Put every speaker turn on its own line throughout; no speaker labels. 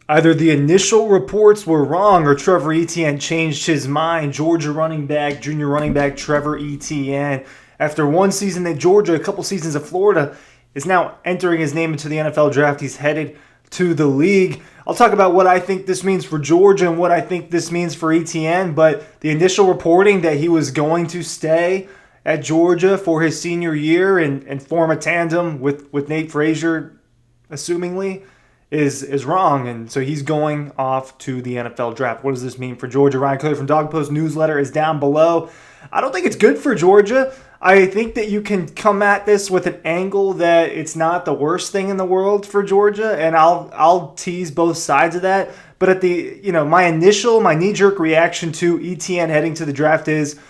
Either the initial reports were wrong or Trevor Etienne changed his mind. Georgia running back, junior running back Trevor Etienne, after one season at Georgia, a couple seasons at Florida, is now entering his name into the NFL draft. He's headed to the league. I'll talk about what I think this means for Georgia and what I think this means for Etienne, but the initial reporting that he was going to stay at Georgia for his senior year and form a tandem with Nate Frazier, assumingly, is wrong, and so he's going off to the NFL draft. What does this mean for Georgia? Ryan Clay from Dawg Post newsletter is down below. I don't think it's good for Georgia. I think that you can come at this with an angle that it's not the worst thing in the world for Georgia, and I'll tease both sides of that. But at the my knee-jerk reaction to ETN heading to the draft is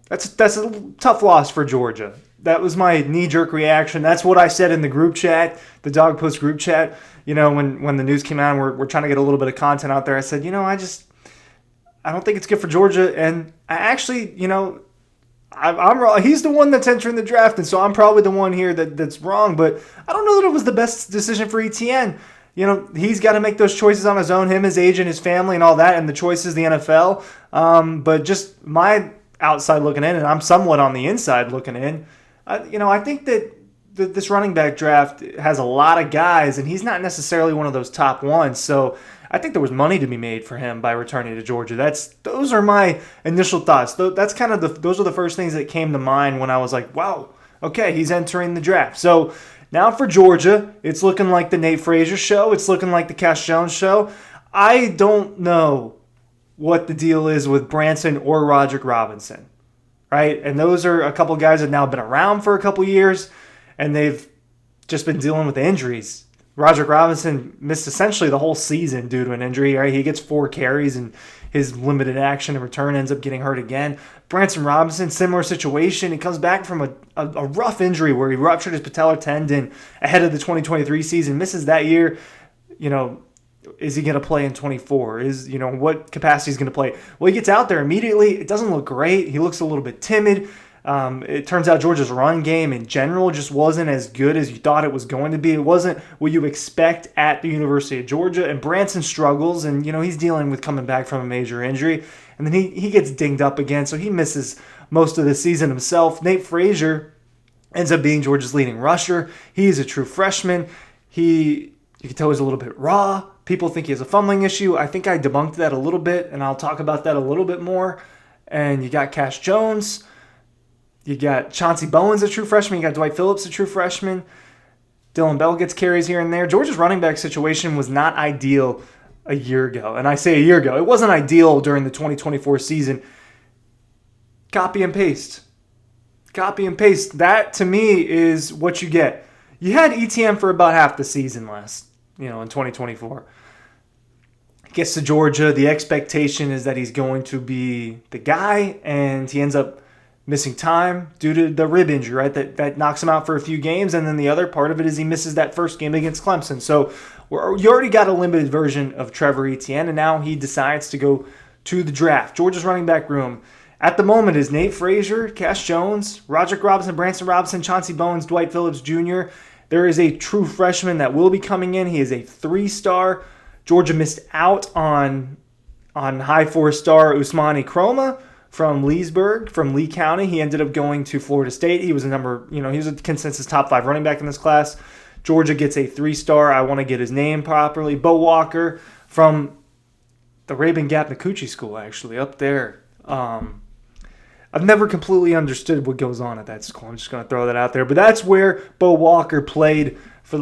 that's a tough loss for Georgia. That was my knee-jerk reaction. That's what I said in the group chat, the Dawg Post group chat. When the news came out and we're trying to get a little bit of content out there, I said, I don't think it's good for Georgia. And I actually, I'm wrong. He's the one that's entering the draft, and so I'm probably the one here that's wrong. But I don't know that it was the best decision for ETN. He's got to make those choices on his own, him, his agent, his family, and all that, and the choice is the NFL. But just my outside looking in, and I'm somewhat on the inside looking in, I think that this running back draft has a lot of guys, and he's not necessarily one of those top ones. So I think there was money to be made for him by returning to Georgia. Those are my initial thoughts. That's kind of those are the first things that came to mind when I was like, wow, okay, he's entering the draft. So now for Georgia, it's looking like the Nate Frazier show. It's looking like the Cash Jones show. I don't know what the deal is with Branson or Roderick Robinson, right? And those are a couple guys that have now been around for a couple years, and they've just been dealing with injuries. Roderick Robinson missed essentially the whole season due to an injury. Right? He gets 4 carries, and his limited action and return ends up getting hurt again. Branson Robinson, similar situation. He comes back from a rough injury where he ruptured his patellar tendon ahead of the 2023 season, misses that year. Is he going to play in 24? What capacity is going to play? Well, he gets out there immediately. It doesn't look great. He looks a little bit timid. It turns out Georgia's run game in general just wasn't as good as you thought it was going to be. It wasn't what you expect at the University of Georgia. And Branson struggles, and he's dealing with coming back from a major injury. And then he gets dinged up again, so he misses most of the season himself. Nate Frazier ends up being Georgia's leading rusher. He's a true freshman. You can tell he's a little bit raw. People think he has a fumbling issue. I think I debunked that a little bit, and I'll talk about that a little bit more. And you got Cash Jones. You got Chauncey Bowens, a true freshman. You got Dwight Phillips, a true freshman. Dylan Bell gets carries here and there. Georgia's running back situation was not ideal a year ago. And I say a year ago. It wasn't ideal during the 2024 season. Copy and paste. Copy and paste. That, to me, is what you get. You had ETM for about half the season in 2024. Gets to Georgia. The expectation is that he's going to be the guy, and he ends up missing time due to the rib injury, right? That knocks him out for a few games, and then the other part of it is he misses that first game against Clemson. So you already got a limited version of Trevor Etienne, and now he decides to go to the draft. Georgia's running back room at the moment is Nate Frazier, Cash Jones, Roderick Robinson, Branson Robinson, Chauncey Bowens, Dwight Phillips Jr. There is a true freshman that will be coming in. He is a 3-star. Georgia missed out on high 4-star Usmani Kroma from Leesburg, from Lee County. He ended up going to Florida State. He was he was a consensus top 5 running back in this class. Georgia gets a 3-star. I want to get his name properly. Bo Walker from the Rabun Gap Nakuchi School, actually, up there. I've never completely understood what goes on at that school. I'm just going to throw that out there. But that's where Bo Walker played for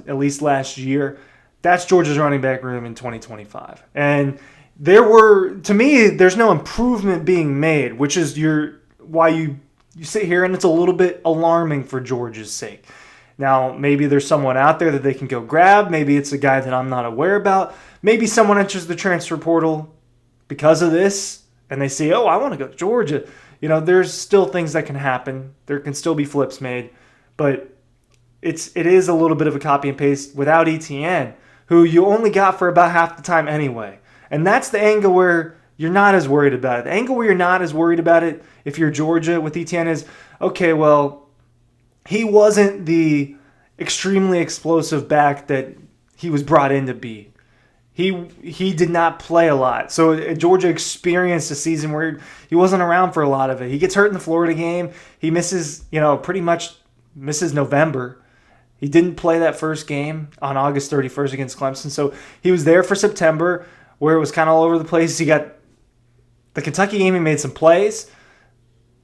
at least last year. That's Georgia's running back room in 2025. And to me, there's no improvement being made, which is why you sit here and it's a little bit alarming for Georgia's sake. Now, maybe there's someone out there that they can go grab. Maybe it's a guy that I'm not aware about. Maybe someone enters the transfer portal because of this, and they say, oh, I want to go to Georgia. There's still things that can happen. There can still be flips made. But it is a little bit of a copy and paste without ETN, who you only got for about half the time anyway. And that's the angle where you're not as worried about it. The angle where you're not as worried about it if you're Georgia with ETN is, okay, well, he wasn't the extremely explosive back that he was brought in to be. he did not play a lot. So Georgia experienced a season where he wasn't around for a lot of it. He gets hurt in the Florida game. He misses, pretty much misses November. He didn't play that first game on August 31st against Clemson. So he was there for September, where it was kind of all over the place. He got the Kentucky game, he made some plays.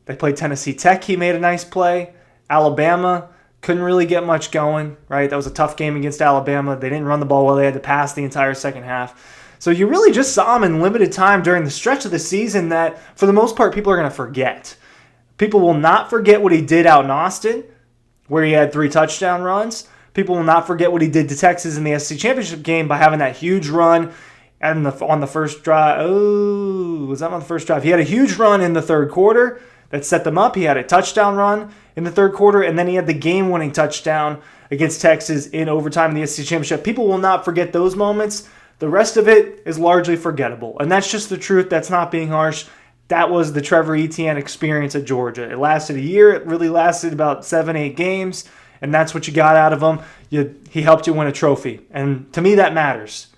They played Tennessee Tech, he made a nice play. Alabama couldn't really get much going, right? That was a tough game against Alabama. They didn't run the ball well. They had to pass the entire second half. So you really just saw him in limited time during the stretch of the season that, for the most part, people are going to forget. People will not forget what he did out in Austin, where he had 3 touchdown runs. People will not forget what he did to Texas in the SEC Championship game by having that huge run on the first drive. Oh, was that on the first drive? He had a huge run in the third quarter that set them up. He had a touchdown run in the third quarter, and then he had the game-winning touchdown against Texas in overtime in the SEC Championship. People will not forget those moments. The rest of it is largely forgettable, and that's just the truth. That's not being harsh. That was the Trevor Etienne experience at Georgia. It lasted a year. It really lasted about 7-8 games, and that's what you got out of him. He helped you win a trophy, and to me that matters.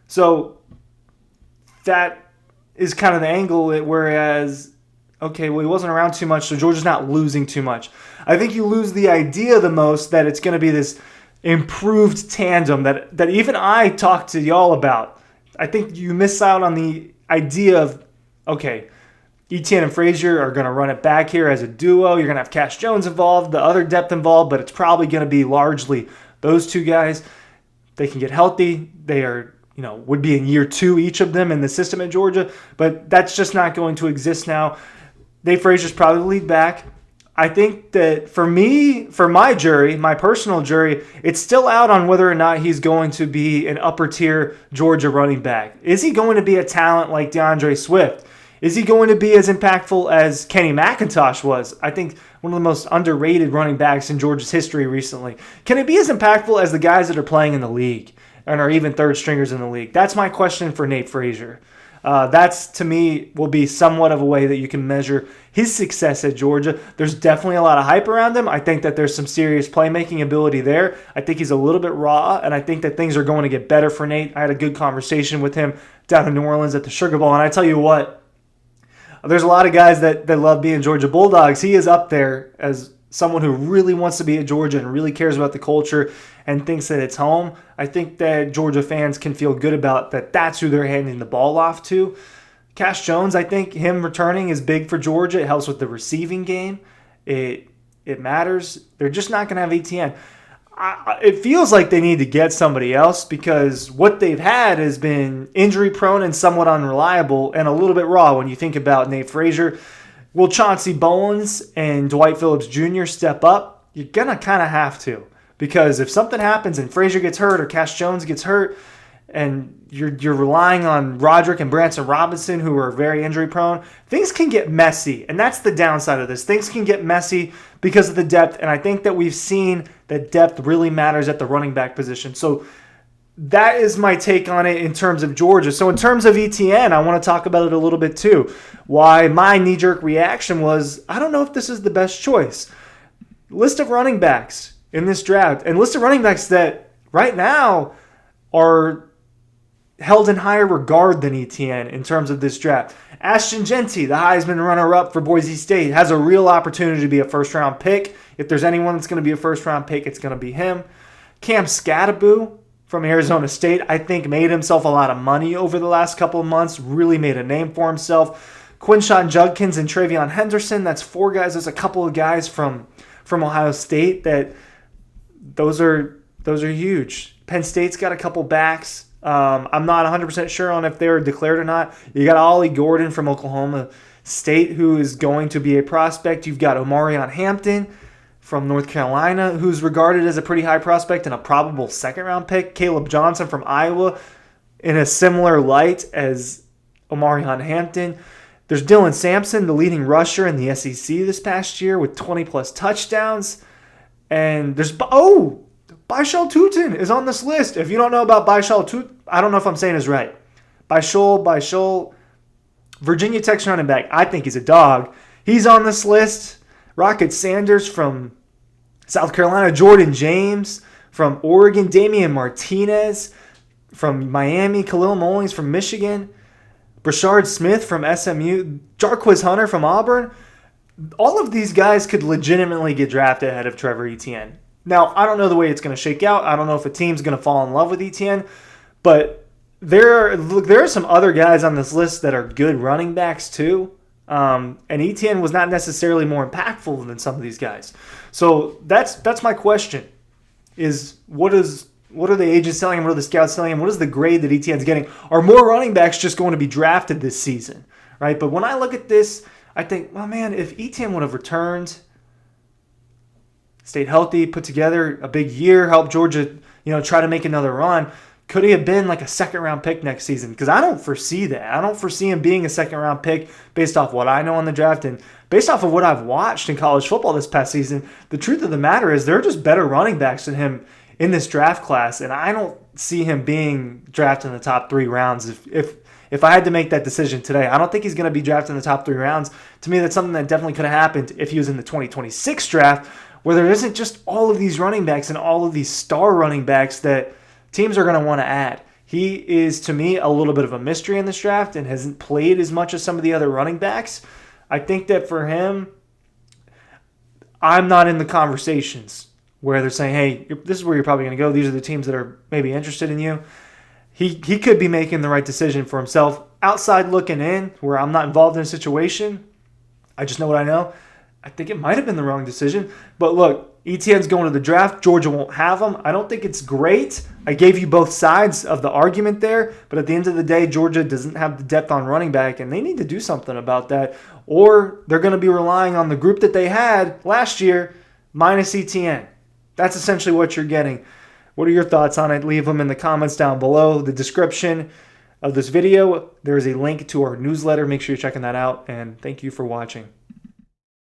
So that is kind of the angle, whereas, okay, well, he wasn't around too much, so Georgia's not losing too much. I think you lose the idea the most that it's going to be this improved tandem that even I talked to y'all about. I think you miss out on the idea of, okay, Etienne and Frazier are going to run it back here as a duo. You're going to have Cash Jones involved, the other depth involved, but it's probably going to be largely those two guys. They can get healthy. They are, would be in year 2, each of them in the system at Georgia, but that's just not going to exist now. Dave Frazier's probably the lead back. I think that for my jury, my personal jury, it's still out on whether or not he's going to be an upper tier Georgia running back. Is he going to be a talent like DeAndre Swift? Is he going to be as impactful as Kenny McIntosh was? I think one of the most underrated running backs in Georgia's history recently. Can it be as impactful as the guys that are playing in the league and are even third stringers in the league? That's my question for Nate Frazier. That's, to me, will be somewhat of a way that you can measure his success at Georgia. There's definitely a lot of hype around him. I think that there's some serious playmaking ability there. I think he's a little bit raw, and I think that things are going to get better for Nate. I had a good conversation with him down in New Orleans at the Sugar Bowl, and I tell you what, there's a lot of guys that love being Georgia Bulldogs. He is up there as someone who really wants to be at Georgia and really cares about the culture and thinks that it's home. I think that Georgia fans can feel good about that. That's who they're handing the ball off to. Cash Jones, I think him returning is big for Georgia. It helps with the receiving game. It matters. They're just not going to have Etienne. It feels like they need to get somebody else because what they've had has been injury-prone and somewhat unreliable and a little bit raw when you think about Nate Frazier. Will Chauncey Bowens and Dwight Phillips Jr. step up? You're going to kind of have to. Because if something happens and Frazier gets hurt or Cash Jones gets hurt and you're relying on Roderick and Branson Robinson, who are very injury-prone, things can get messy. And that's the downside of this. Things can get messy because of the depth. And I think that we've seen that depth really matters at the running back position. So that is my take on it in terms of Georgia. So in terms of Etienne, I want to talk about it a little bit too. Why my knee-jerk reaction was, I don't know if this is the best choice. List of running backs in this draft, and list of running backs that right now are held in higher regard than Etienne in terms of this draft. Ashton Jeanty, the Heisman runner-up for Boise State, has a real opportunity to be a first-round pick. If there's anyone that's going to be a first-round pick, it's going to be him. Cam Skattebo from Arizona State, I think made himself a lot of money over the last couple of months, really made a name for himself. Quinshon Judkins and Travion Henderson, that's 4 guys. There's a couple of guys from Ohio State that those are huge. Penn State's got a couple backs. I'm not 100% sure on if they were declared or not. You got Ollie Gordon from Oklahoma State, who is going to be a prospect. You've got Omarion Hampton from North Carolina, who's regarded as a pretty high prospect and a probable second-round pick. Caleb Johnson from Iowa in a similar light as Omarion Hampton. There's Dylan Sampson, the leading rusher in the SEC this past year with 20-plus touchdowns. And there's, Baishal Tutin is on this list. If you don't know about Baishal Tutin, I don't know if I'm saying his right. Baishal, Virginia Tech's running back. I think he's a dog. He's on this list. Rocket Sanders from South Carolina. Jordan James from Oregon. Damian Martinez. from Miami, Khalil Mullings from Michigan, Brashard Smith from SMU, Jarquez Hunter from Auburn. All of these guys could legitimately get drafted ahead of Trevor Etienne. Now, I don't know the way it's going to shake out. I don't know if a team's going to fall in love with Etienne, but there are some other guys on this list that are good running backs too. And Etienne was not necessarily more impactful than some of these guys. So that's my question: is what are the agents telling him? What are the scouts telling him? What is the grade that Etienne's getting? Are more running backs just going to be drafted this season, right? But when I look at this, I think, well, man, if Etienne would have returned, stayed healthy, put together a big year, helped Georgia, try to make another run, could he have been like a second-round pick next season? Because I don't foresee that. I don't foresee him being a second-round pick based off what I know on the draft and based off of what I've watched in college football this past season. The truth of the matter is there are just better running backs than him in this draft class, and I don't see him being drafted in the top 3 rounds. If I had to make that decision today, I don't think he's going to be drafted in the top 3 rounds. To me, that's something that definitely could have happened if he was in the 2026 draft, where there isn't just all of these running backs and all of these star running backs that teams are going to want to add. He is, to me, a little bit of a mystery in this draft and hasn't played as much as some of the other running backs. I think that for him, I'm not in the conversations where they're saying, hey, this is where you're probably going to go. These are the teams that are maybe interested in you. He could be making the right decision for himself. Outside looking in, where I'm not involved in a situation, I just know what I know. I think it might have been the wrong decision. But look, Etienne's going to the draft. Georgia won't have him. I don't think it's great. I gave you both sides of the argument there. But at the end of the day, Georgia doesn't have the depth on running back, and they need to do something about that. Or they're going to be relying on the group that they had last year minus Etienne. That's essentially what you're getting. What are your thoughts on it? Leave them in the comments down below. The description of this video, there is a link to our newsletter. Make sure you're checking that out. And thank you for watching.